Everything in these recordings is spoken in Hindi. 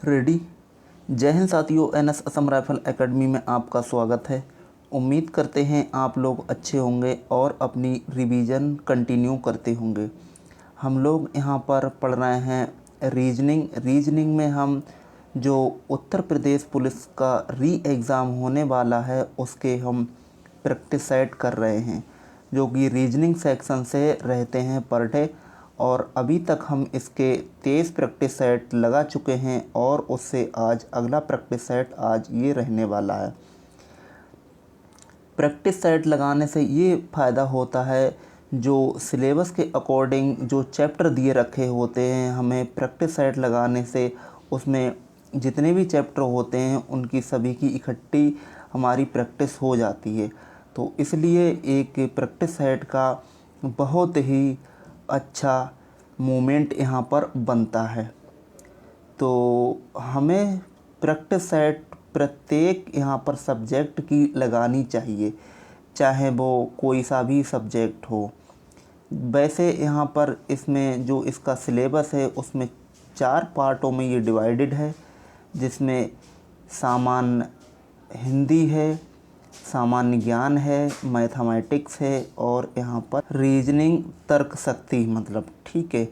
रेडी। जय हिंद साथियों, एनएस असम राइफल एकेडमी में आपका स्वागत है। उम्मीद करते हैं आप लोग अच्छे होंगे और अपनी रिवीजन कंटिन्यू करते होंगे। हम लोग यहाँ पर पढ़ रहे हैं रीजनिंग में हम जो उत्तर प्रदेश पुलिस का री एग्ज़ाम होने वाला है उसके हम प्रैक्टिस सेट कर रहे हैं, जो कि रीजनिंग सेक्शन से रहते हैं पर डे। और अभी तक हम इसके 23 प्रैक्टिस सेट लगा चुके हैं और उससे आज अगला प्रैक्टिस सेट आज ये रहने वाला है। प्रैक्टिस सेट लगाने से ये फ़ायदा होता है, जो सिलेबस के अकॉर्डिंग जो चैप्टर दिए रखे होते हैं, हमें प्रैक्टिस सेट लगाने से उसमें जितने भी चैप्टर होते हैं उनकी सभी की इकट्ठी हमारी प्रैक्टिस हो जाती है। तो इसलिए एक प्रैक्टिस सेट का बहुत ही अच्छा मोमेंट यहाँ पर बनता है। तो हमें प्रैक्टिस सेट प्रत्येक यहाँ पर सब्जेक्ट की लगानी चाहिए, चाहे वो कोई सा भी सब्जेक्ट हो। वैसे यहाँ पर इसमें जो इसका सिलेबस है उसमें 4 पार्टों में ये डिवाइडेड है, जिसमें सामान्य हिंदी है, सामान्य ज्ञान है, मैथमेटिक्स है और यहाँ पर रीजनिंग तर्क शक्ति मतलब, ठीक है।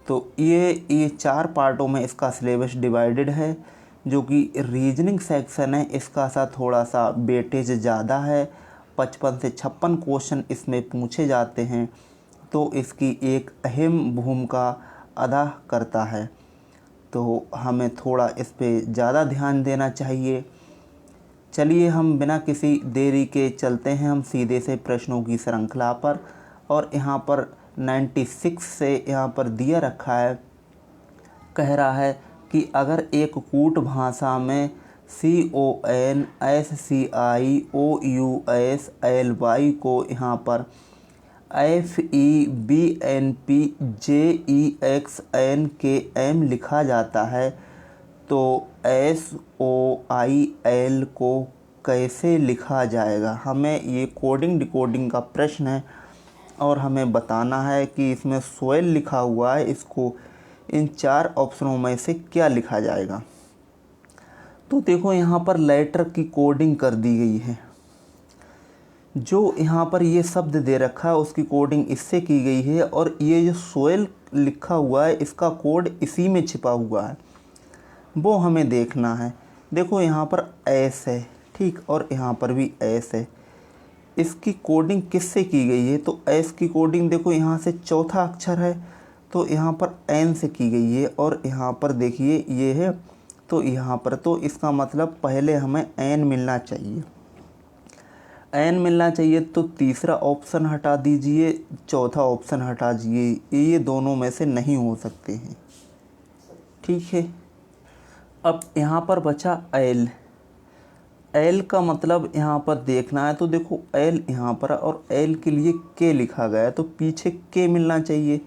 तो ये 4 पार्टों में इसका सिलेबस डिवाइडेड है। जो कि रीजनिंग सेक्शन है इसका सा थोड़ा सा वेटेज ज़्यादा है, 55 से 56 क्वेश्चन इसमें पूछे जाते हैं, तो इसकी एक अहम भूमिका अदा करता है। तो हमें थोड़ा इस पे ज़्यादा ध्यान देना चाहिए। चलिए हम बिना किसी देरी के चलते हैं हम सीधे से प्रश्नों की श्रृंखला पर। और यहाँ पर 96 से यहाँ पर दिया रखा है, कह रहा है कि अगर एक कूट भाषा में CON SCI OUS LY को यहाँ पर FEBNP JEXNKM लिखा जाता है, तो SOIL को कैसे लिखा जाएगा। हमें ये कोडिंग डिकोडिंग का प्रश्न है और हमें बताना है कि इसमें सोयल लिखा हुआ है, इसको इन 4 ऑप्शनों में से क्या लिखा जाएगा। तो देखो यहाँ पर लेटर की कोडिंग कर दी गई है, जो यहाँ पर ये शब्द दे रखा है उसकी कोडिंग इससे की गई है, और ये जो सोयल लिखा हुआ है इसका कोड इसी में छिपा हुआ है, वो हमें देखना है। देखो यहाँ पर एस है, ठीक, और यहाँ पर भी एस है। इसकी कोडिंग किससे की गई है, तो एस की कोडिंग देखो यहाँ से चौथा अक्षर है तो यहाँ पर एन से की गई है, और यहाँ पर देखिए ये है तो यहाँ पर, तो इसका मतलब पहले हमें एन मिलना चाहिए। एन मिलना चाहिए तो तीसरा ऑप्शन हटा दीजिए, चौथा ऑप्शन हटा दीजिए, ये दोनों में से नहीं हो सकते हैं, ठीक है। अब यहाँ पर बचा एल। एल का मतलब यहाँ पर देखना है, तो देखो एल यहाँ पर और एल के लिए के लिखा गया है, तो पीछे के मिलना चाहिए,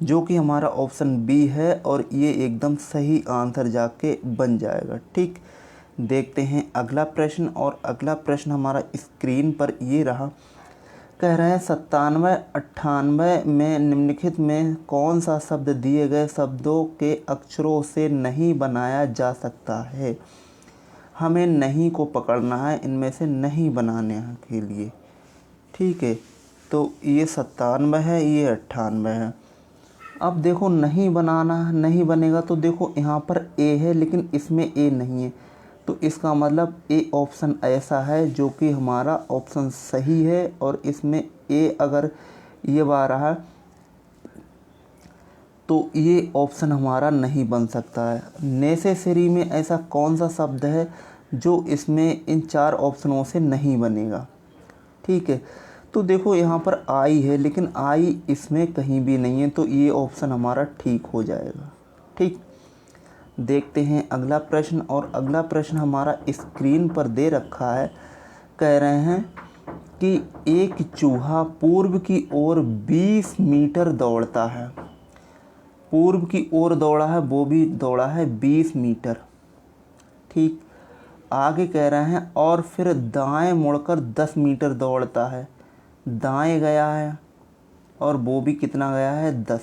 जो कि हमारा ऑप्शन बी है, और ये एकदम सही आंसर जाके बन जाएगा, ठीक। देखते हैं अगला प्रश्न, और अगला प्रश्न हमारा स्क्रीन पर ये रहा। कह रहे हैं 97-98 में निम्नलिखित में कौन सा शब्द दिए गए शब्दों के अक्षरों से नहीं बनाया जा सकता है। हमें नहीं को पकड़ना है, इनमें से नहीं बनाने के लिए, ठीक है। तो ये 97 है, ये 98 है। अब देखो नहीं बनाना, नहीं बनेगा, तो देखो यहाँ पर ए है लेकिन इसमें ए नहीं है, तो इसका मतलब ए ऑप्शन ऐसा है जो कि हमारा ऑप्शन सही है, और इसमें ए अगर ये बार रहा तो ये ऑप्शन हमारा नहीं बन सकता है। नेसेसरी में ऐसा कौन सा शब्द है जो इसमें इन 4 ऑप्शनों से नहीं बनेगा, ठीक है। तो देखो यहाँ पर आई है लेकिन आई इसमें कहीं भी नहीं है, तो ये ऑप्शन हमारा ठीक हो जाएगा, ठीक। देखते हैं अगला प्रश्न, और अगला प्रश्न हमारा स्क्रीन पर दे रखा है। कह रहे हैं कि एक चूहा पूर्व की ओर 20 मीटर दौड़ता है। पूर्व की ओर दौड़ा है, वो भी दौड़ा है 20 मीटर, ठीक। आगे कह रहे हैं और फिर दाएं मुड़कर 10 मीटर दौड़ता है। दाएं गया है और वो भी कितना गया है, 10,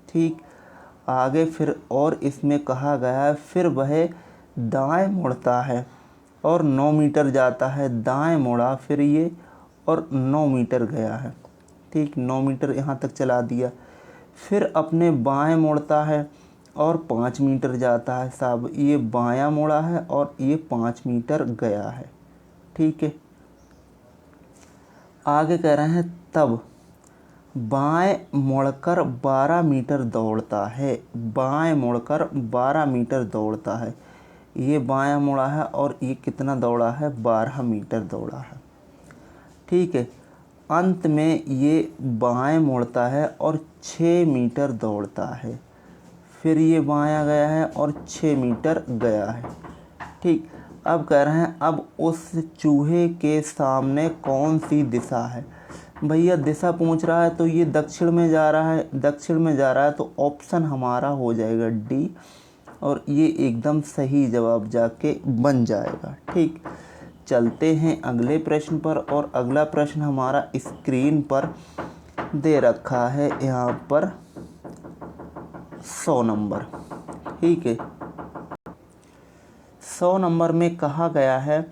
ठीक। आगे फिर और इसमें कहा गया है फिर वह दाएं मुड़ता है और 9 मीटर जाता है, दाएं मुड़ा फिर ये और 9 मीटर गया है। ठीक, 9 मीटर यहाँ तक चला दिया। फिर अपने बाएं मुड़ता है और 5 मीटर जाता है। साहब ये बायां मुड़ा है और ये 5 मीटर गया है। ठीक है, आगे कह रहे हैं तब बाएं मुड़कर 12 मीटर दौड़ता है। बाएं मुड़कर 12 मीटर दौड़ता है। ये बायां मुड़ा है और ये कितना दौड़ा है, 12 मीटर दौड़ा है। ठीक है, अंत में ये बाएं मुड़ता है और 6 मीटर दौड़ता है। फिर ये बायां गया है और 6 मीटर गया है। ठीक, अब कह रहे हैं अब उस चूहे के सामने कौन सी दिशा है। भैया दिशा पूछ रहा है तो ये दक्षिण में जा रहा है, दक्षिण में जा रहा है तो ऑप्शन हमारा हो जाएगा डी और ये एकदम सही जवाब जाके बन जाएगा। ठीक, चलते हैं अगले प्रश्न पर और अगला प्रश्न हमारा स्क्रीन पर दे रखा है यहाँ पर 100 नंबर। ठीक है, 100 नंबर में कहा गया है,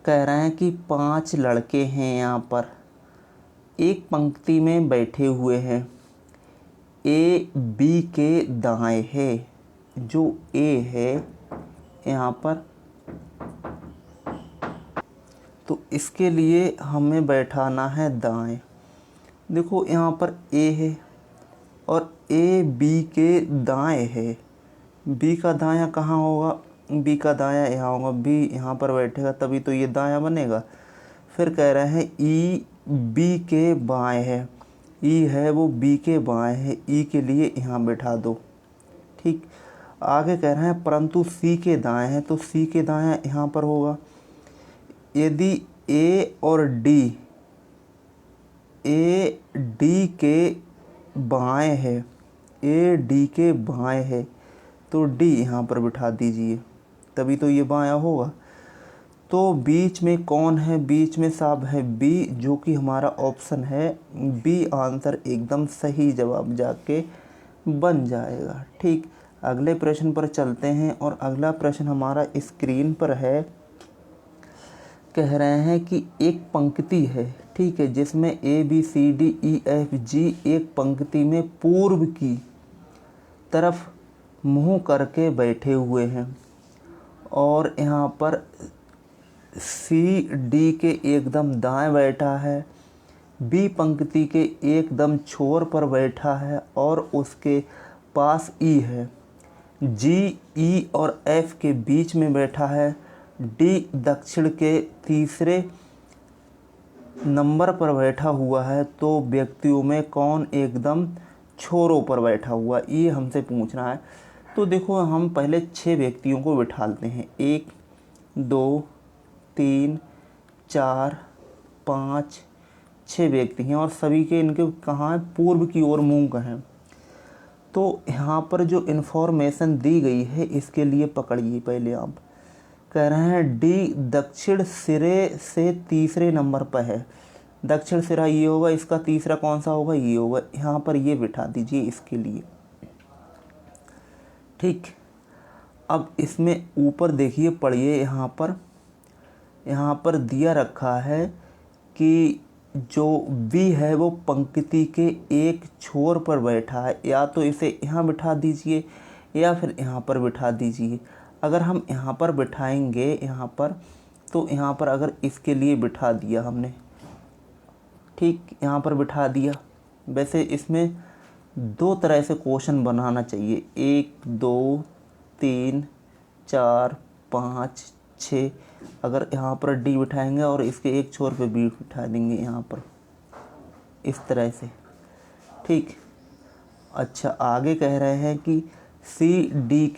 कह रहे हैं कि 5 लड़के हैं यहाँ पर, एक पंक्ति में बैठे हुए हैं। ए बी के दाएं है। जो ए है यहाँ पर, तो इसके लिए हमें बैठाना है दाएं। देखो यहाँ पर ए है और ए बी के दाएं है। बी का दायां कहाँ होगा, बी का दायां यहाँ होगा। बी यहाँ पर बैठेगा तभी तो ये दायां बनेगा। फिर कह रहे हैं ई बी के बाएं है। ई है वो बी के बाएं है, ई के लिए यहाँ बैठा दो। ठीक, आगे कह रहे हैं परंतु सी के दाएं है, तो सी के दायां यहाँ पर होगा। यदि ए और डी, ए डी के बाएं है, ए डी के बाएं है तो डी यहाँ पर बिठा दीजिए, तभी तो ये बायां होगा। तो बीच में कौन है, बीच में साहब है बी, जो कि हमारा ऑप्शन है बी आंसर एकदम सही जवाब जाके बन जाएगा। ठीक, अगले प्रश्न पर चलते हैं और अगला प्रश्न हमारा स्क्रीन पर है। कह रहे हैं कि एक पंक्ति है, ठीक है, जिसमें A B C D E F G एक पंक्ति में पूर्व की तरफ मुँह करके बैठे हुए हैं और यहाँ पर सी डी के एकदम दाएं बैठा है, बी पंक्ति के एकदम छोर पर बैठा है और उसके पास ई है, जी ई और एफ के बीच में बैठा है, डी दक्षिण के तीसरे नंबर पर बैठा हुआ है। तो व्यक्तियों में कौन एकदम छोरों पर बैठा हुआ, ये हमसे पूछना है। तो देखो हम पहले 6 व्यक्तियों को बिठाते हैं, 1 2 3 4 5 6 व्यक्ति हैं और सभी के इनके कहाँ हैं, पूर्व की ओर मुँह का हैं। तो यहाँ पर जो इन्फॉर्मेशन दी गई है इसके लिए पकड़िए पहले आप। कह रहे हैं डी दक्षिण सिरे से तीसरे नंबर पर है। दक्षिण सिरा ये होगा, इसका तीसरा कौन सा होगा, ये होगा। यहाँ पर ये बिठा दीजिए इसके लिए। ठीक, अब इसमें ऊपर देखिए, पढ़िए, यहाँ पर दिया रखा है कि जो बी है वो पंक्ति के एक छोर पर बैठा है, या तो इसे यहाँ बिठा दीजिए या फिर यहाँ पर बिठा दीजिए। अगर हम यहाँ पर बिठाएंगे यहाँ पर, तो यहाँ पर अगर इसके लिए बिठा दिया हमने, ठीक, यहाँ पर बिठा दिया। वैसे इसमें 2 तरह से क्वेश्चन बनाना चाहिए, 1 2 3 4 5 6। अगर यहाँ पर डी बिठाएंगे और इसके एक छोर पे बी बिठा देंगे यहाँ पर, इस तरह से। ठीक, अच्छा, आगे कह रहे हैं कि सी डी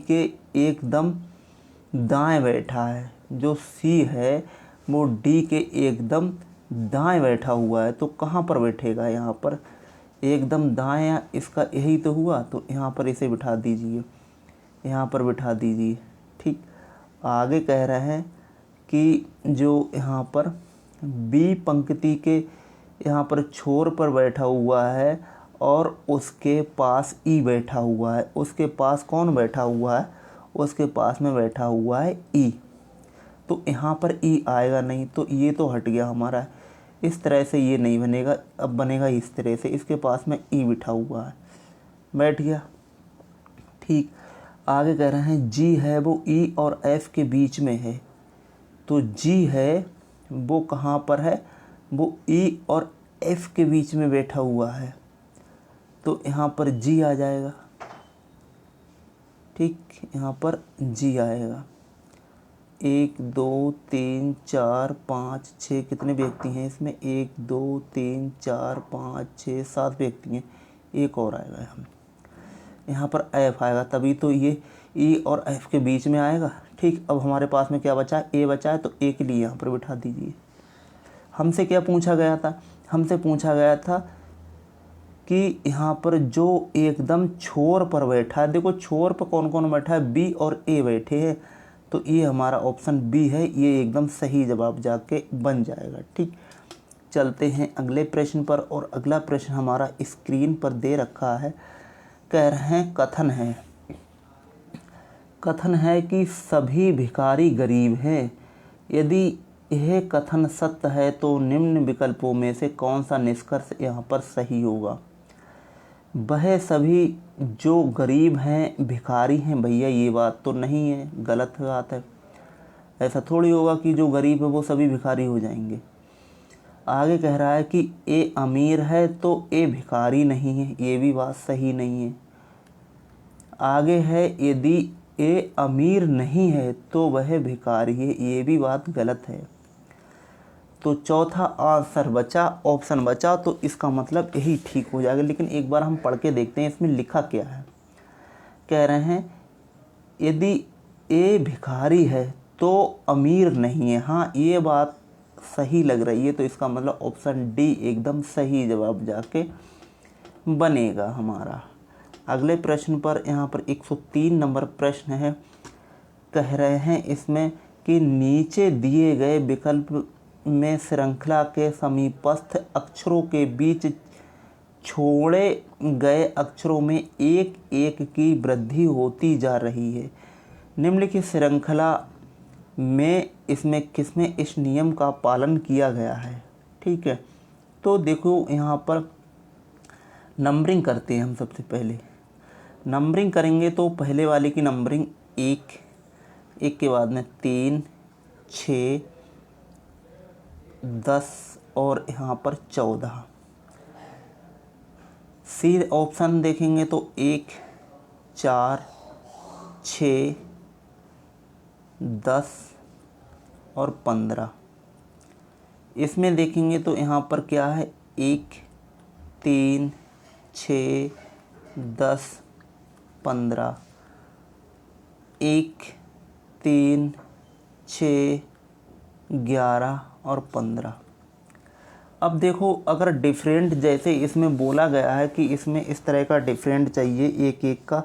के एकदम दाएं बैठा है। जो सी है वो डी के एकदम दाएं बैठा हुआ है, तो कहाँ पर बैठेगा, यहाँ पर एकदम दाएं, इसका यही तो हुआ, तो यहाँ पर इसे बिठा दीजिए, यहाँ पर बिठा दीजिए। ठीक, आगे कह रहे हैं कि जो यहाँ पर बी पंक्ति के यहाँ पर छोर पर बैठा हुआ है और उसके पास ई बैठा हुआ है। उसके पास कौन बैठा हुआ है? उसके पास में बैठा हुआ है ई। तो यहाँ पर ई आएगा नहीं, तो ये तो हट गया हमारा। इस तरह से ये नहीं बनेगा, अब बनेगा इस तरह से। इसके पास में ई बैठा हुआ है, बैठ गया। ठीक, आगे कह रहे हैं जी है वो ई और एफ के बीच में है। तो जी है वो कहाँ पर है? वो ई और एफ के बीच में बैठा हुआ है, तो यहाँ पर जी आ जाएगा। ठीक, यहाँ पर जी आएगा। 1 2 3 4 5 6 कितने व्यक्ति हैं इसमें? 1 2 3 4 5 6 7 व्यक्ति हैं। एक और आएगा हम, यहाँ पर एफ आएगा, तभी तो ये ई और एफ के बीच में आएगा। ठीक, अब हमारे पास में क्या बचा है? ए बचा है, तो ए के लिए यहाँ पर बिठा दीजिए। हमसे क्या पूछा गया था? हमसे पूछा गया था कि यहाँ पर जो एकदम छोर पर बैठा है, देखो छोर पर कौन कौन बैठा है? बी और ए बैठे हैं, तो ये हमारा ऑप्शन बी है, ये एकदम सही जवाब जाके बन जाएगा। ठीक, चलते हैं अगले प्रश्न पर, और अगला प्रश्न हमारा स्क्रीन पर दे रखा है। कह रहे हैं कथन है कि सभी भिखारी गरीब हैं। यदि यह कथन सत्य है तो निम्न विकल्पों में से कौन सा निष्कर्ष यहाँ पर सही होगा? वह सभी जो गरीब हैं भिखारी हैं, भैया ये बात तो नहीं है, गलत बात है। ऐसा थोड़ी होगा कि जो गरीब है वो सभी भिखारी हो जाएंगे। आगे कह रहा है कि ए अमीर है तो ए भिखारी नहीं है, ये भी बात सही नहीं है। आगे है यदि ए अमीर नहीं है तो वह भिखारी है, ये भी बात गलत है। तो चौथा आंसर बचा, ऑप्शन बचा, तो इसका मतलब यही ठीक हो जाएगा। लेकिन एक बार हम पढ़ के देखते हैं इसमें लिखा क्या है। कह रहे हैं यदि ए भिखारी है तो अमीर नहीं है। हाँ, ये बात सही लग रही है, तो इसका मतलब ऑप्शन डी एकदम सही जवाब जाके बनेगा हमारा। अगले प्रश्न पर, यहाँ पर 103 नंबर प्रश्न है। कह रहे हैं इसमें कि नीचे दिए गए विकल्प में श्रृंखला के समीपस्थ अक्षरों के बीच छोड़े गए अक्षरों में एक एक की वृद्धि होती जा रही है। निम्नलिखित श्रृंखला में इसमें किसमें इस नियम का पालन किया गया है? ठीक है, तो देखो यहाँ पर नंबरिंग करते हैं हम। सबसे पहले नंबरिंग करेंगे तो पहले वाले की नंबरिंग 1 के बाद में 3 6 10 और यहाँ पर 14। सी ऑप्शन देखेंगे तो 1 4 6 10 और 15। इसमें देखेंगे तो यहाँ पर क्या है? 1 3 6 10 15, 1 3 6 11 और 15। अब देखो, अगर डिफरेंट जैसे इसमें बोला गया है कि इसमें इस तरह का डिफरेंट चाहिए एक एक का,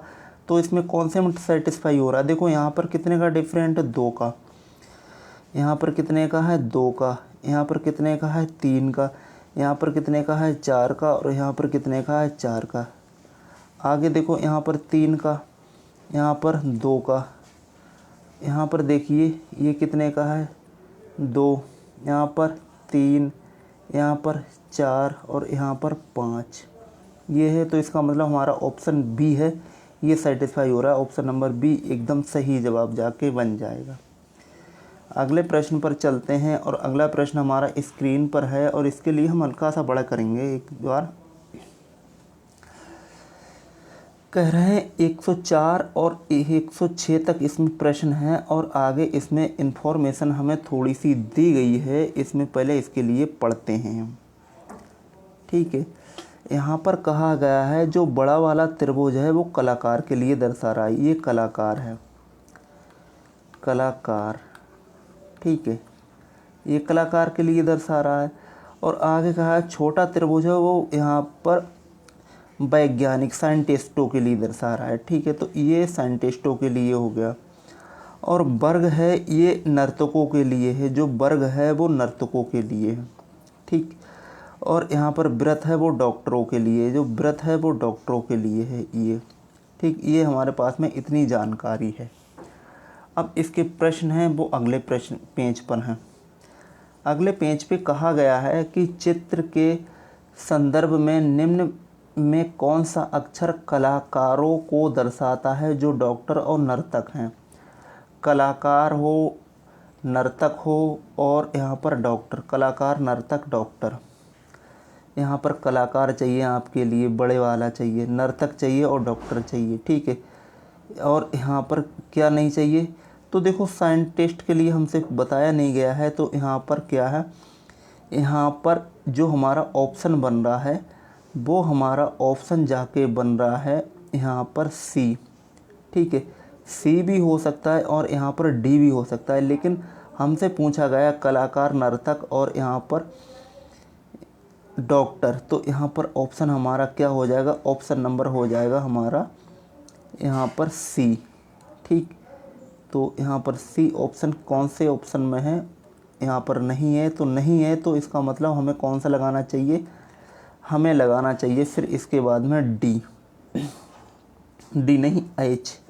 तो इसमें कौन से में सेटिस्फाई हो रहा है? देखो यहाँ पर कितने का डिफरेंट? 2 का। यहाँ पर कितने का है? 2 का। यहाँ पर कितने का है? 3 का। यहाँ पर कितने का है? 4 का। और यहाँ पर कितने का है? 4 का। आगे देखो, यहाँ पर 3 का, यहाँ पर 2 का। यहाँ पर देखिए ये कितने का है? 2, यहाँ पर 3, यहाँ पर 4 और यहाँ पर 5। ये है, तो इसका मतलब हमारा ऑप्शन बी है, ये सेटिस्फाई हो रहा है। ऑप्शन नंबर बी एकदम सही जवाब जाके बन जाएगा। अगले प्रश्न पर चलते हैं, और अगला प्रश्न हमारा स्क्रीन पर है, और इसके लिए हम हल्का सा बड़ा करेंगे एक बार। कह रहे हैं 104 और 106 तक इसमें प्रश्न है, और आगे इसमें इंफॉर्मेशन हमें थोड़ी सी दी गई है। इसमें पहले इसके लिए पढ़ते हैं हम। ठीक है, यहाँ पर कहा गया है जो बड़ा वाला त्रिभुज है वो कलाकार के लिए दर्शा रहा है। ये कलाकार है, कलाकार। ठीक है, ये कलाकार के लिए दर्शा रहा है। और आगे कहा है छोटा त्रिभुज है वो यहाँ पर वैज्ञानिक साइंटिस्टों के लिए दर्शा रहा है। ठीक है, तो ये साइंटिस्टों के लिए हो गया। और वर्ग है ये नर्तकों के लिए है, जो वर्ग है वो नर्तकों के लिए है। ठीक, और यहाँ पर व्रत है वो डॉक्टरों के लिए, जो व्रत है वो डॉक्टरों के लिए है ये। ठीक, ये हमारे पास में इतनी जानकारी है। अब इसके प्रश्न हैं वो अगले प्रश्न पेज पर हैं। अगले पेज पे कहा गया है कि चित्र के संदर्भ में निम्न में कौन सा अक्षर कलाकारों को दर्शाता है जो डॉक्टर और नर्तक हैं। कलाकार हो, नर्तक हो और यहाँ पर डॉक्टर, कलाकार नर्तक डॉक्टर। यहाँ पर कलाकार चाहिए आपके लिए, बड़े वाला चाहिए, नर्तक चाहिए और डॉक्टर चाहिए। ठीक है, और यहाँ पर क्या नहीं चाहिए, तो देखो साइंटिस्ट के लिए हमसे बताया नहीं गया है, तो यहाँ पर क्या है, यहाँ पर जो हमारा ऑप्शन बन रहा है वो हमारा ऑप्शन जाके बन रहा है यहाँ पर सी। ठीक है, सी भी हो सकता है और यहाँ पर डी भी हो सकता है, लेकिन हमसे पूछा गया कलाकार, नर्तक और यहाँ पर डॉक्टर, तो यहाँ पर ऑप्शन हमारा क्या हो जाएगा, ऑप्शन नंबर हो जाएगा हमारा यहाँ पर सी। ठीक, तो यहाँ पर सी ऑप्शन कौन से ऑप्शन में है, यहाँ पर नहीं है, तो नहीं है, तो इसका मतलब हमें कौन सा लगाना चाहिए, हमें लगाना चाहिए फिर इसके बाद में डी, डी नहीं एच,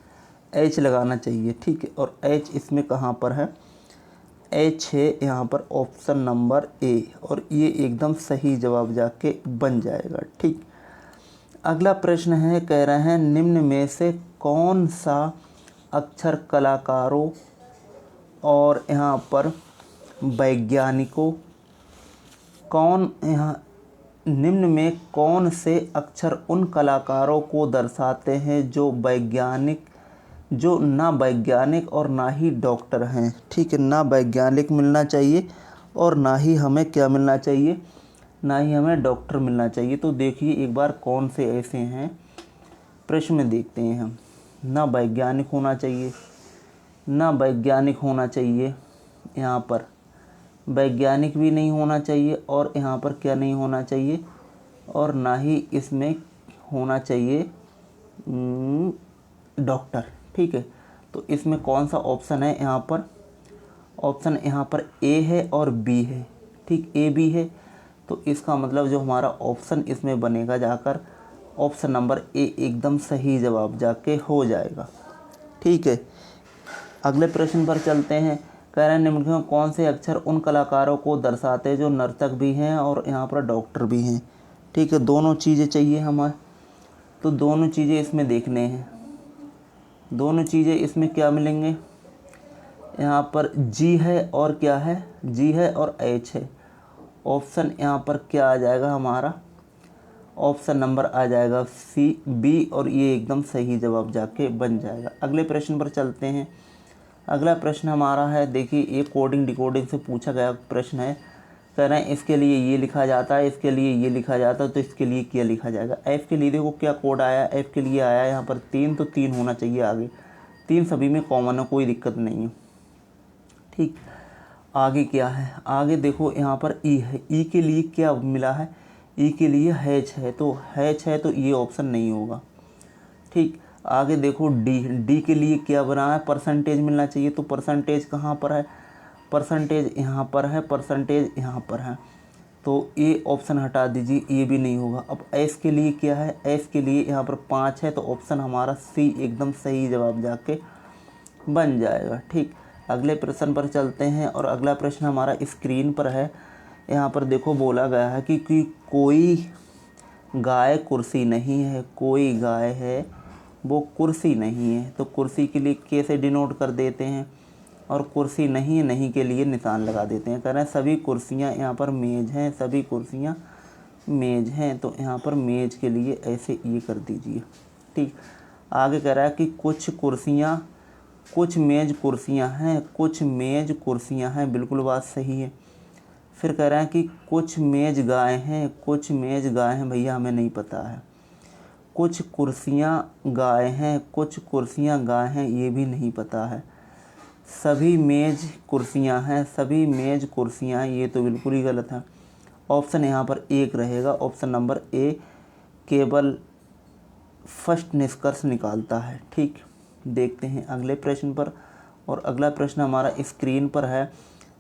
एच लगाना चाहिए। ठीक है, और एच इसमें कहाँ पर है, एच है यहाँ पर ऑप्शन नंबर ए, और ये एकदम सही जवाब जाके बन जाएगा। ठीक, अगला प्रश्न है, कह रहे हैं निम्न में से कौन सा अक्षर कलाकारों और यहाँ पर वैज्ञानिकों, निम्न में कौन से अक्षर उन कलाकारों को दर्शाते हैं जो ना वैज्ञानिक और ना ही डॉक्टर हैं। ठीक है, ना वैज्ञानिक मिलना चाहिए और ना ही हमें क्या मिलना चाहिए, ना ही हमें डॉक्टर मिलना चाहिए। तो देखिए एक बार कौन से ऐसे हैं, प्रश्न में देखते हैं हम। ना वैज्ञानिक होना चाहिए, ना वैज्ञानिक होना चाहिए, यहाँ पर वैज्ञानिक भी नहीं होना चाहिए, और यहाँ पर क्या नहीं होना चाहिए, और ना ही इसमें होना चाहिए डॉक्टर। ठीक है, तो इसमें कौन सा ऑप्शन है, यहाँ पर ऑप्शन यहाँ पर ए है और बी है। ठीक, ए बी है, तो इसका मतलब जो हमारा ऑप्शन इसमें बनेगा जाकर ऑप्शन नंबर ए एकदम सही जवाब जाके हो जाएगा। ठीक है, अगले प्रश्न पर चलते हैं। कह रहे हैं निम्न में कौन से अक्षर उन कलाकारों को दर्शाते हैं जो नर्तक भी हैं और यहाँ पर डॉक्टर भी हैं। ठीक है, दोनों चीज़ें चाहिए हमें, तो दोनों चीज़ें इसमें देखने हैं। दोनों चीज़ें इसमें क्या मिलेंगे, यहाँ पर जी है और क्या है, जी है और एच है। ऑप्शन यहाँ पर क्या आ जाएगा हमारा, ऑप्शन नंबर आ जाएगा सी बी, और ये एकदम सही जवाब जाके बन जाएगा। अगले प्रश्न पर चलते हैं। अगला प्रश्न हमारा है, देखिए ये कोडिंग डिकोडिंग से पूछा गया प्रश्न है। कह रहे हैं इसके लिए ये लिखा जाता है, इसके लिए ये लिखा जाता है, तो इसके लिए क्या लिखा जाएगा। एफ़ के लिए देखो क्या कोड आया, एफ़ के लिए आया यहाँ पर 3, तो 3 होना चाहिए आगे, 3 सभी में कॉमन है, कोई दिक्कत नहीं है। ठीक, आगे क्या है, आगे देखो यहाँ पर ई है, ई के लिए क्या मिला है, ई के लिए हैच है, तो हैच है तो ये ऑप्शन नहीं होगा। ठीक, आगे देखो डी, डी के लिए क्या बना है, परसेंटेज मिलना चाहिए, तो परसेंटेज कहाँ पर है, परसेंटेज यहाँ पर है, परसेंटेज यहाँ पर है, तो ये ऑप्शन हटा दीजिए, ये भी नहीं होगा। अब एस के लिए क्या है, एस के लिए यहाँ पर 5 है, तो ऑप्शन हमारा सी एकदम सही जवाब जाके बन जाएगा। ठीक, अगले प्रश्न पर चलते हैं, और अगला प्रश्न हमारा स्क्रीन पर है। यहाँ पर देखो बोला गया है कि कोई गाय कुर्सी नहीं है, कोई गाय है वो कुर्सी नहीं है, तो कुर्सी के लिए कैसे डिनोट कर देते हैं, और कुर्सी नहीं है, नहीं के लिए निशान लगा देते हैं। कह रहे हैं सभी कुर्सियाँ यहाँ पर मेज़ हैं, सभी कुर्सियाँ मेज़ हैं, तो यहाँ पर मेज़ के लिए ऐसे ये कर दीजिए। ठीक, आगे कह रहा है कि कुछ मेज़ कुर्सियाँ हैं, कुछ मेज़ कुर्सियाँ हैं, बिल्कुल बात सही है। फिर कह रहा है कि कुछ मेज़ गाय हैं, कुछ मेज़ गाय हैं, भैया हमें नहीं पता है। कुछ कुर्सियाँ गाय हैं, कुछ कुर्सियाँ गाय हैं, ये भी नहीं पता है। सभी मेज़ कुर्सियाँ हैं, सभी मेज़ कुर्सियाँ हैं, ये तो बिल्कुल ही गलत है। ऑप्शन यहाँ पर एक रहेगा, ऑप्शन नंबर ए केवल फर्स्ट निष्कर्ष निकालता है। ठीक, देखते हैं अगले प्रश्न पर, और अगला प्रश्न हमारा स्क्रीन पर है।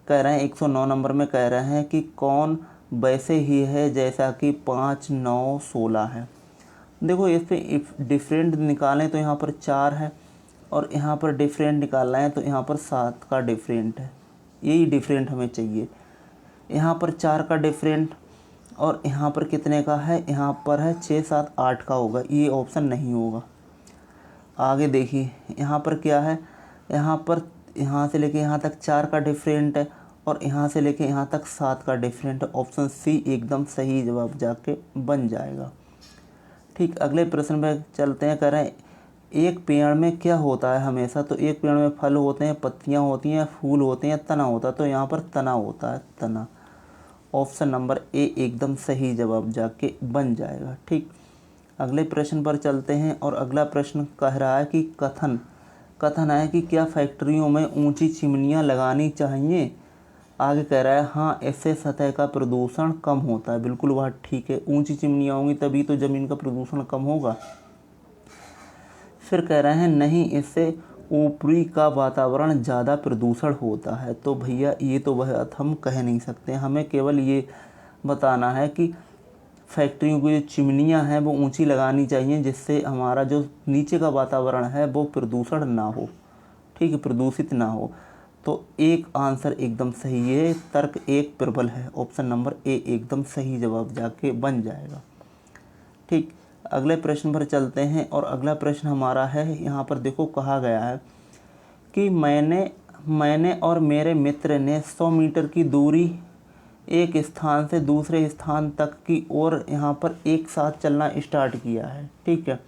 कह रहे हैं 109 नंबर में कह रहे हैं कि कौन वैसे ही है जैसा कि 5, 9, 16 है। देखो इस पे इफ डिफरेंट निकालें तो यहाँ पर 4 है, और यहाँ पर डिफरेंट निकालना है तो यहाँ पर 7 का डिफरेंट है। यही डिफरेंट हमें चाहिए। यहाँ पर 4 का डिफरेंट और यहाँ पर कितने का है, यहाँ पर है 6, 7, 8 का होगा। ये ऑप्शन नहीं होगा। आगे देखिए यहाँ पर क्या है, यहाँ पर यहाँ से लेके यहाँ तक 4 का डिफरेंट है और यहाँ से लेके यहाँ तक 7 का डिफरेंट है। ऑप्शन सी एकदम सही जवाब जाके बन जाएगा। ठीक, अगले प्रश्न में चलते हैं। कह रहे हैं एक पेड़ में क्या होता है हमेशा, तो एक पेड़ में फल होते हैं, पत्तियां होती हैं, फूल होते हैं, तना होता है। तो यहाँ पर तना होता है, तना। ऑप्शन नंबर ए एकदम सही जवाब जाके बन जाएगा। ठीक, अगले प्रश्न पर चलते हैं और अगला प्रश्न कह रहा है कि कथन है कि क्या फैक्ट्रियों में ऊंची चिमनियां लगानी चाहिए। आगे कह रहा है हाँ, इससे सतह का प्रदूषण कम होता है। बिल्कुल बात ठीक है, ऊंची चिमनियाँ होंगी तभी तो ज़मीन का प्रदूषण कम होगा। फिर कह रहे हैं नहीं, इससे ऊपरी का वातावरण ज़्यादा प्रदूषण होता है। तो भैया ये तो वह हम कह नहीं सकते, हमें केवल ये बताना है कि फैक्ट्रियों की जो चिमनियाँ हैं वो ऊंची लगानी चाहिए, जिससे हमारा जो नीचे का वातावरण है वो प्रदूषण ना हो। ठीक है, प्रदूषित ना हो। तो एक आंसर एकदम सही है, तर्क एक प्रबल है। ऑप्शन नंबर ए एकदम सही जवाब जाके बन जाएगा। ठीक, अगले प्रश्न पर चलते हैं और अगला प्रश्न हमारा है, यहाँ पर देखो कहा गया है कि मैंने और मेरे मित्र ने 100 मीटर की दूरी एक स्थान से दूसरे स्थान तक की ओर यहाँ पर एक साथ चलना स्टार्ट किया है। ठीक है,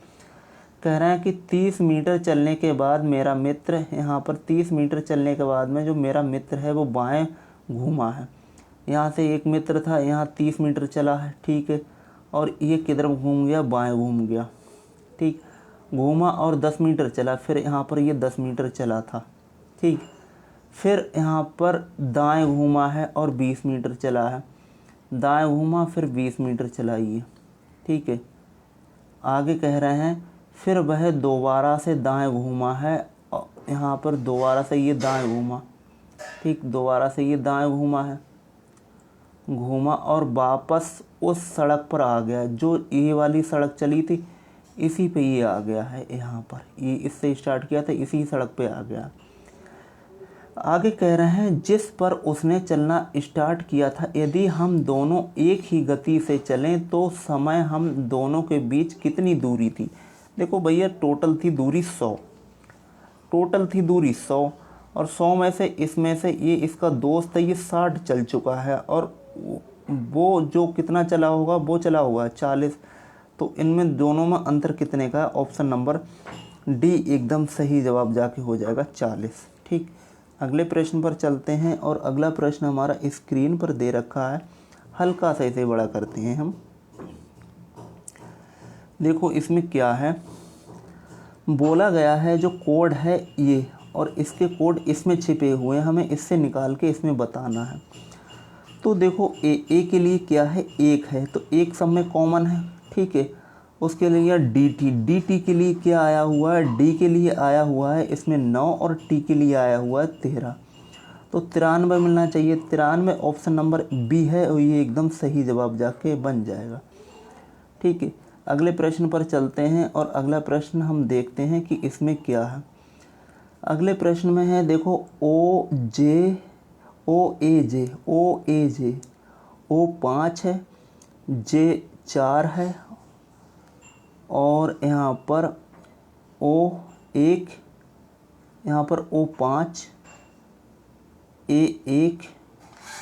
कह रहे हैं कि 30 मीटर चलने के बाद मेरा मित्र, यहाँ पर 30 मीटर चलने के बाद में जो मेरा मित्र है वो बाएं घूमा है। यहाँ से एक मित्र था, यहाँ 30 मीटर चला है। ठीक है, और ये किधर घूम गया, बाएं घूम गया। ठीक, घूमा और 10 मीटर चला, फिर यहाँ पर ये 10 मीटर चला था। ठीक, फिर यहाँ पर दाएं घूमा है और 20 मीटर चला है। दाएं घूमा फिर 20 मीटर चला ये। ठीक है, आगे कह रहे हैं फिर वह दोबारा से दाएं घूमा है, यहाँ पर दोबारा से ये दाएं घूमा। ठीक, दोबारा से ये दाएं घूमा और वापस उस सड़क पर आ गया जो ये वाली सड़क चली थी, इसी पे ये आ गया है। यहाँ पर ये इससे स्टार्ट किया था, इसी सड़क पे आ गया। आगे कह रहे हैं जिस पर उसने चलना स्टार्ट किया था, यदि हम दोनों एक ही गति से चलें तो समय हम दोनों के बीच कितनी दूरी थी। देखो भैया टोटल थी दूरी 100, टोटल थी दूरी 100 और 100 में से इसमें से ये इसका दोस्त है ये 60 चल चुका है और वो जो कितना चला होगा वो चला होगा 40। तो इनमें दोनों में अंतर कितने का है। ऑप्शन नंबर डी एकदम सही जवाब जाके हो जाएगा 40। ठीक, अगले प्रश्न पर चलते हैं और अगला प्रश्न हमारा स्क्रीन पर दे रखा है, हल्का सा इसे बड़ा करते हैं हम। देखो इसमें क्या है, बोला गया है जो कोड है ये और इसके कोड इसमें छिपे हुए हैं, हमें इससे निकाल के इसमें बताना है। तो देखो ए के लिए क्या है, 1 है तो 1 सब में कॉमन है। ठीक है, उसके लिए डी के लिए क्या आया हुआ है, डी के लिए आया हुआ है इसमें 9 और टी के लिए आया हुआ है 13। तो 93 मिलना चाहिए। 93 ऑप्शन नंबर बी है और ये एकदम सही जवाब जाके बन जाएगा। ठीक है, अगले प्रश्न पर चलते हैं और अगला प्रश्न हम देखते हैं कि इसमें क्या है। अगले प्रश्न में है देखो ओ ए जे, ओ 5 है, जे 4 है और यहाँ पर ओ 1, यहाँ पर ओ 5, ए 1,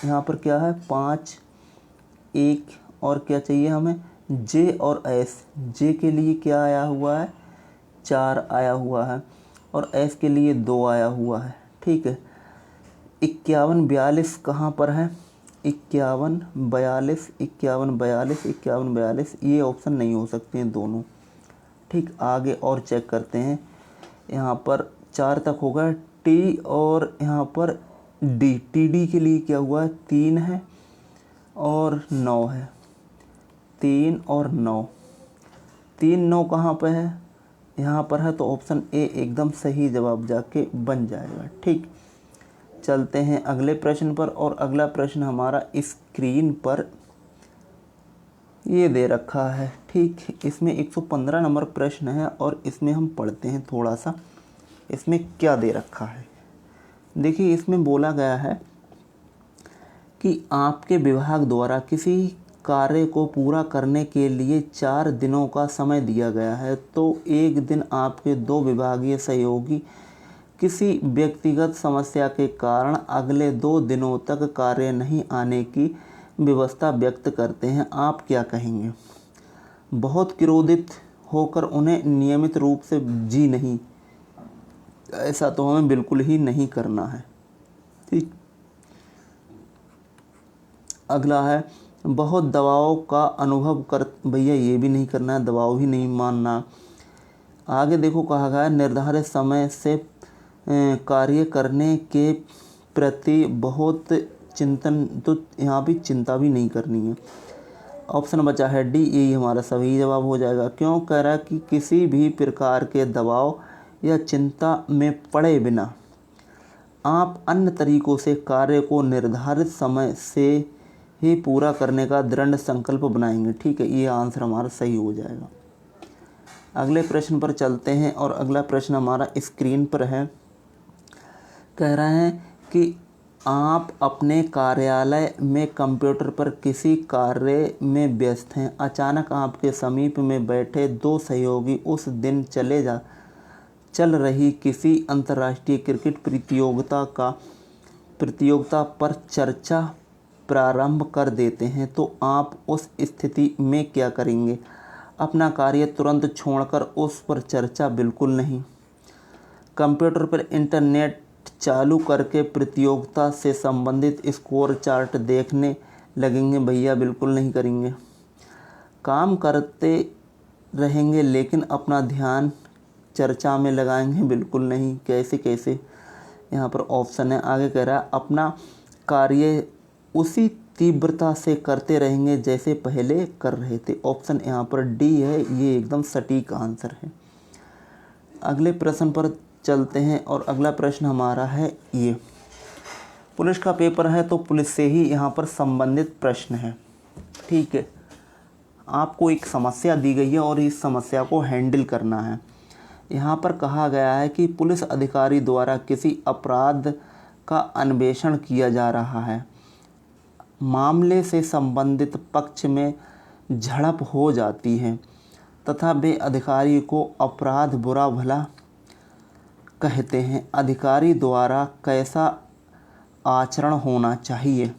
यहाँ पर क्या है 5, 1 और क्या चाहिए हमें जे और एस। जे के लिए क्या आया हुआ है 4 आया हुआ है और एस के लिए 2 आया हुआ है। ठीक है, 51, 42 कहाँ पर है, 51, 42, 51, 42, 51, 42 ये ऑप्शन नहीं हो सकते हैं दोनों। ठीक, आगे और चेक करते हैं। यहाँ पर 4 तक होगा टी और यहाँ पर डी के लिए क्या हुआ है 3 है और 9 है, 3 और 9, 3, 9 कहाँ पे है, यहाँ पर है। तो ऑप्शन ए एकदम सही जवाब जाके बन जाएगा। ठीक, चलते हैं अगले प्रश्न पर और अगला प्रश्न हमारा स्क्रीन पर ये दे रखा है। ठीक, इसमें 115 नंबर प्रश्न है और इसमें हम पढ़ते हैं थोड़ा सा इसमें क्या दे रखा है। देखिए, इसमें बोला गया है कि आपके विभाग द्वारा किसी कार्य को पूरा करने के लिए 4 दिनों का समय दिया गया है, तो एक दिन आपके 2 विभागीय सहयोगी किसी व्यक्तिगत समस्या के कारण अगले 2 दिनों तक कार्य नहीं आने की व्यवस्था व्यक्त करते हैं, आप क्या कहेंगे? बहुत क्रोधित होकर उन्हें नियमित रूप से जी नहीं, ऐसा तो हमें बिल्कुल ही नहीं करना है। ठीक, अगला है बहुत दबाव का अनुभव कर, भैया ये भी नहीं करना है, दबाव ही नहीं मानना। आगे देखो कहा गया निर्धारित समय से कार्य करने के प्रति बहुत चिंतन, तो यहाँ भी चिंता भी नहीं करनी है। ऑप्शन बचा है डी, यही हमारा सही जवाब हो जाएगा। क्यों कह रहा है कि किसी भी प्रकार के दबाव या चिंता में पड़े बिना आप अन्य तरीकों से कार्य को निर्धारित समय से ही पूरा करने का दृढ़ संकल्प बनाएंगे। ठीक है, ये आंसर हमारा सही हो जाएगा। अगले प्रश्न पर चलते हैं और अगला प्रश्न हमारा स्क्रीन पर है। कह रहे हैं कि आप अपने कार्यालय में कंप्यूटर पर किसी कार्य में व्यस्त हैं, अचानक आपके समीप में बैठे 2 सहयोगी उस दिन चल रही किसी अंतर्राष्ट्रीय क्रिकेट प्रतियोगिता पर चर्चा प्रारंभ कर देते हैं, तो आप उस स्थिति में क्या करेंगे? अपना कार्य तुरंत छोड़कर उस पर चर्चा बिल्कुल नहीं। कंप्यूटर पर इंटरनेट चालू करके प्रतियोगिता से संबंधित स्कोर चार्ट देखने लगेंगे? भैया बिल्कुल नहीं करेंगे। काम करते रहेंगे लेकिन अपना ध्यान चर्चा में लगाएंगे? बिल्कुल नहीं। कैसे? यहाँ पर ऑप्शन है, आगे कह रहा है अपना कार्य उसी तीव्रता से करते रहेंगे जैसे पहले कर रहे थे। ऑप्शन यहाँ पर डी है, ये एकदम सटीक आंसर है। अगले प्रश्न पर चलते हैं और अगला प्रश्न हमारा है ये, पुलिस का पेपर है तो पुलिस से ही यहाँ पर संबंधित प्रश्न है। ठीक है, आपको एक समस्या दी गई है और इस समस्या को हैंडल करना है। यहाँ पर कहा गया है कि पुलिस अधिकारी द्वारा किसी अपराध का अन्वेषण किया जा रहा है, मामले से संबंधित पक्ष में झड़प हो जाती है तथा वे अधिकारी को अपराध बुरा भला कहते हैं। अधिकारी द्वारा कैसा आचरण होना चाहिए?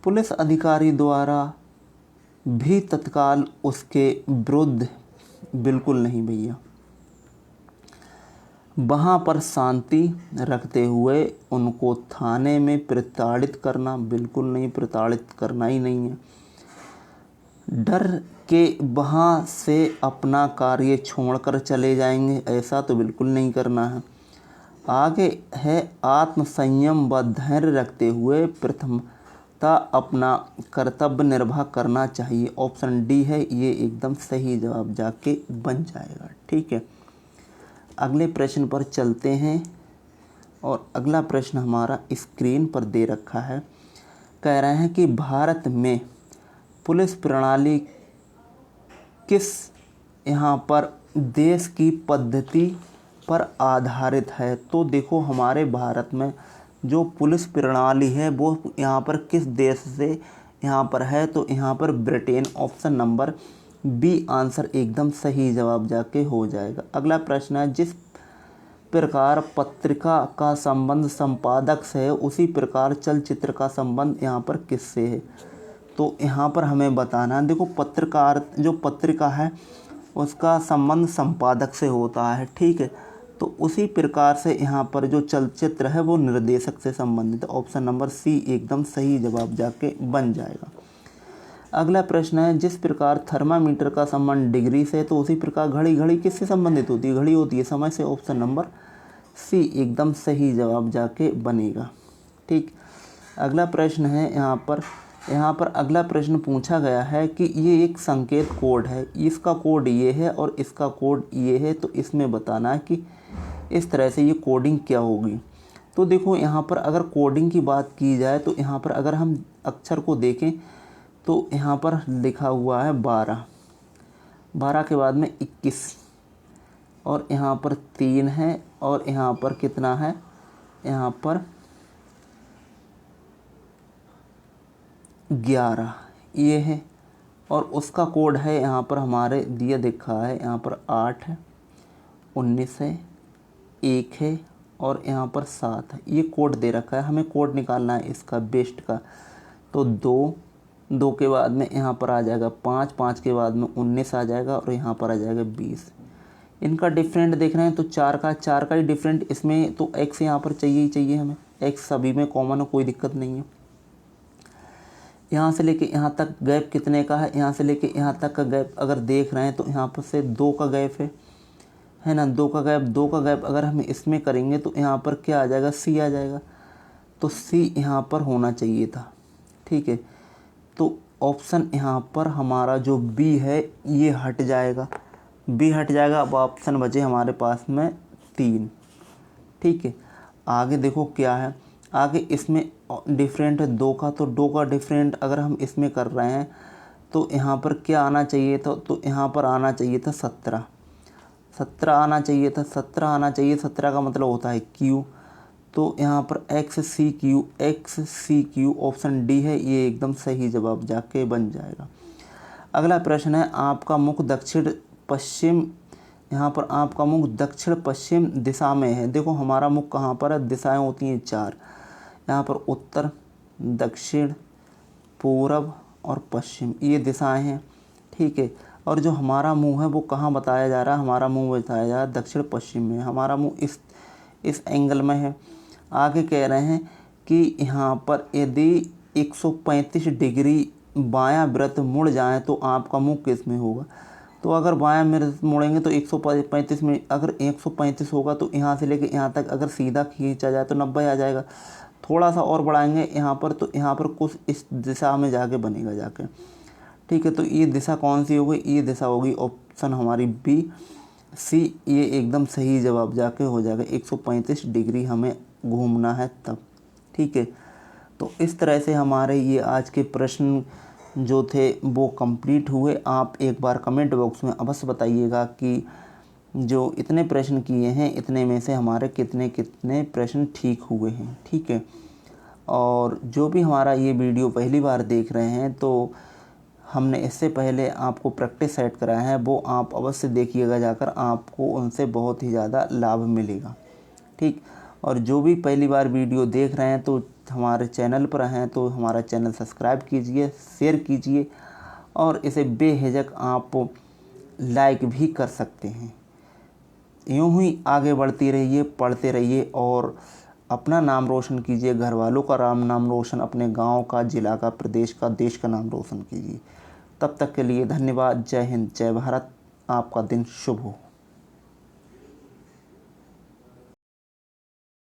पुलिस अधिकारी द्वारा भी तत्काल उसके विरुद्ध? बिल्कुल नहीं भैया। वहाँ पर शांति रखते हुए उनको थाने में प्रताड़ित करना? बिल्कुल नहीं, प्रताड़ित करना ही नहीं है। डर के वहाँ से अपना कार्य छोड़कर चले जाएंगे? ऐसा तो बिल्कुल नहीं करना है। आगे है आत्मसंयम व धैर्य रखते हुए प्रथमता अपना कर्तव्य निर्वाह करना चाहिए। ऑप्शन डी है, ये एकदम सही जवाब जाके बन जाएगा। ठीक है, अगले प्रश्न पर चलते हैं और अगला प्रश्न हमारा स्क्रीन पर दे रखा है। कह रहे हैं कि भारत में पुलिस प्रणाली किस यहाँ पर देश की पद्धति पर आधारित है? तो देखो, हमारे भारत में जो पुलिस प्रणाली है वो यहाँ पर किस देश से यहाँ पर है? तो यहाँ पर Britain. Option number B answer एकदम सही जवाब जाके हो जाएगा। अगला प्रश्न है, जिस प्रकार पत्रिका का संबंध संपादक से है उसी प्रकार चलचित्र का संबंध यहाँ पर किससे है? तो यहाँ पर हमें बताना है। देखो, जो पत्रिका है उसका संबंध संपादक से होता है। ठीक है, तो उसी प्रकार से यहाँ पर जो चलचित्र है वो निर्देशक से संबंधित है। ऑप्शन नंबर सी एकदम सही जवाब जाके बन जाएगा। अगला प्रश्न है, जिस प्रकार थर्मामीटर का संबंध डिग्री से, तो उसी प्रकार घड़ी किससे संबंधित होती है? घड़ी होती है समय से। ऑप्शन नंबर सी एकदम सही जवाब जाके बनेगा। ठीक, अगला प्रश्न है यहाँ पर अगला प्रश्न पूछा गया है कि ये एक संकेत कोड है, इसका कोड ये है और इसका कोड ये है, तो इसमें बताना है कि इस तरह से ये कोडिंग क्या होगी। तो देखो, यहाँ पर अगर कोडिंग की बात की जाए तो यहाँ पर अगर हम अक्षर को देखें तो यहाँ पर लिखा हुआ है 12, 12 के बाद में 21 और यहाँ पर 3 है और यहाँ पर कितना है, यहाँ पर 11 ये है। और उसका कोड है यहाँ पर हमारे दिया दिखा है, यहाँ पर 8 है, 19 है, 1 है और यहाँ पर 7 है। ये कोड दे रखा है, हमें कोड निकालना है इसका बेस्ट का। तो 2 के बाद में यहाँ पर आ जाएगा 5, 5 के बाद में 19 आ जाएगा और यहाँ पर आ जाएगा 20। इनका डिफरेंट देख रहे हैं तो 4 का ही डिफरेंट इसमें, तो x यहाँ पर चाहिए ही चाहिए हमें, x सभी में कॉमन है, कोई दिक्कत नहीं है। यहाँ से लेके यहाँ तक गैप कितने का है, यहाँ से लेके यहाँ तक का गैप अगर देख रहे हैं तो यहाँ पर से 2 का गैप है ना, 2 का गैप अगर हम इसमें करेंगे तो यहाँ पर क्या आ जाएगा, c आ जाएगा। तो c यहाँ पर होना चाहिए था, ठीक है। तो ऑप्शन यहाँ पर हमारा जो b है ये हट जाएगा, b हट जाएगा। अब ऑप्शन बचे हमारे पास में 3, ठीक है। आगे देखो क्या है, आगे इसमें डिफरेंट है 2 का, तो 2 का डिफरेंट अगर हम इसमें कर रहे हैं तो यहाँ पर क्या आना चाहिए था, तो यहाँ पर आना चाहिए था 17 आना चाहिए था, 17 आना चाहिए। 17 का मतलब होता है Q, तो यहाँ पर XCQ ऑप्शन डी है, ये एकदम सही जवाब जाके बन जाएगा। अगला प्रश्न है, आपका मुख दक्षिण पश्चिम, यहाँ पर आपका मुख दक्षिण पश्चिम दिशा में है। देखो हमारा मुख कहाँ पर है, दिशाएं होती हैं 4, यहाँ पर उत्तर, दक्षिण, पूरब और पश्चिम, ये दिशाएं हैं, ठीक है। और जो हमारा मुंह है वो कहाँ बताया जा रहा है, हमारा मुंह बताया जा रहा है दक्षिण पश्चिम में, हमारा मुंह इस एंगल में है। आगे कह रहे हैं कि यहाँ पर यदि 135 डिग्री बायां वृत्त मुड़ जाए तो आपका मुंह किस में होगा। तो अगर बायां वृत्त मुड़ेंगे तो 135 में, अगर 135 होगा तो यहाँ से लेके यहाँ तक अगर सीधा खींचा जाए तो 90 आ जाएगा। थोड़ा सा और बढ़ाएंगे यहाँ पर तो यहाँ पर कुछ इस दिशा में जाके बनेगा जाके, ठीक है। तो ये दिशा कौन सी होगी, ये दिशा होगी ऑप्शन हमारी बी, सी, ये एकदम सही जवाब जाके हो जाएगा। 135 डिग्री हमें घूमना है तब, ठीक है। तो इस तरह से हमारे ये आज के प्रश्न जो थे वो कंप्लीट हुए। आप एक बार कमेंट बॉक्स में अवश्य बताइएगा कि जो इतने प्रश्न किए हैं इतने में से हमारे कितने कितने प्रश्न ठीक हुए हैं, ठीक है। और जो भी हमारा ये वीडियो पहली बार देख रहे हैं तो हमने इससे पहले आपको प्रैक्टिस सेट कराया है, वो आप अवश्य देखिएगा जाकर, आपको उनसे बहुत ही ज़्यादा लाभ मिलेगा, ठीक। और जो भी पहली बार वीडियो देख रहे हैं तो हमारे चैनल पर हैं तो हमारा चैनल सब्सक्राइब कीजिए, शेयर कीजिए और इसे बेहिचक आप लाइक भी कर सकते हैं। यूँ ही आगे बढ़ती रहिए, पढ़ते रहिए और अपना नाम रोशन कीजिए, घर वालों का नाम रोशन, अपने गांव का, ज़िला का, प्रदेश का, देश का नाम रोशन कीजिए। तब तक के लिए धन्यवाद। जय हिंद, जय भारत। आपका दिन शुभ हो।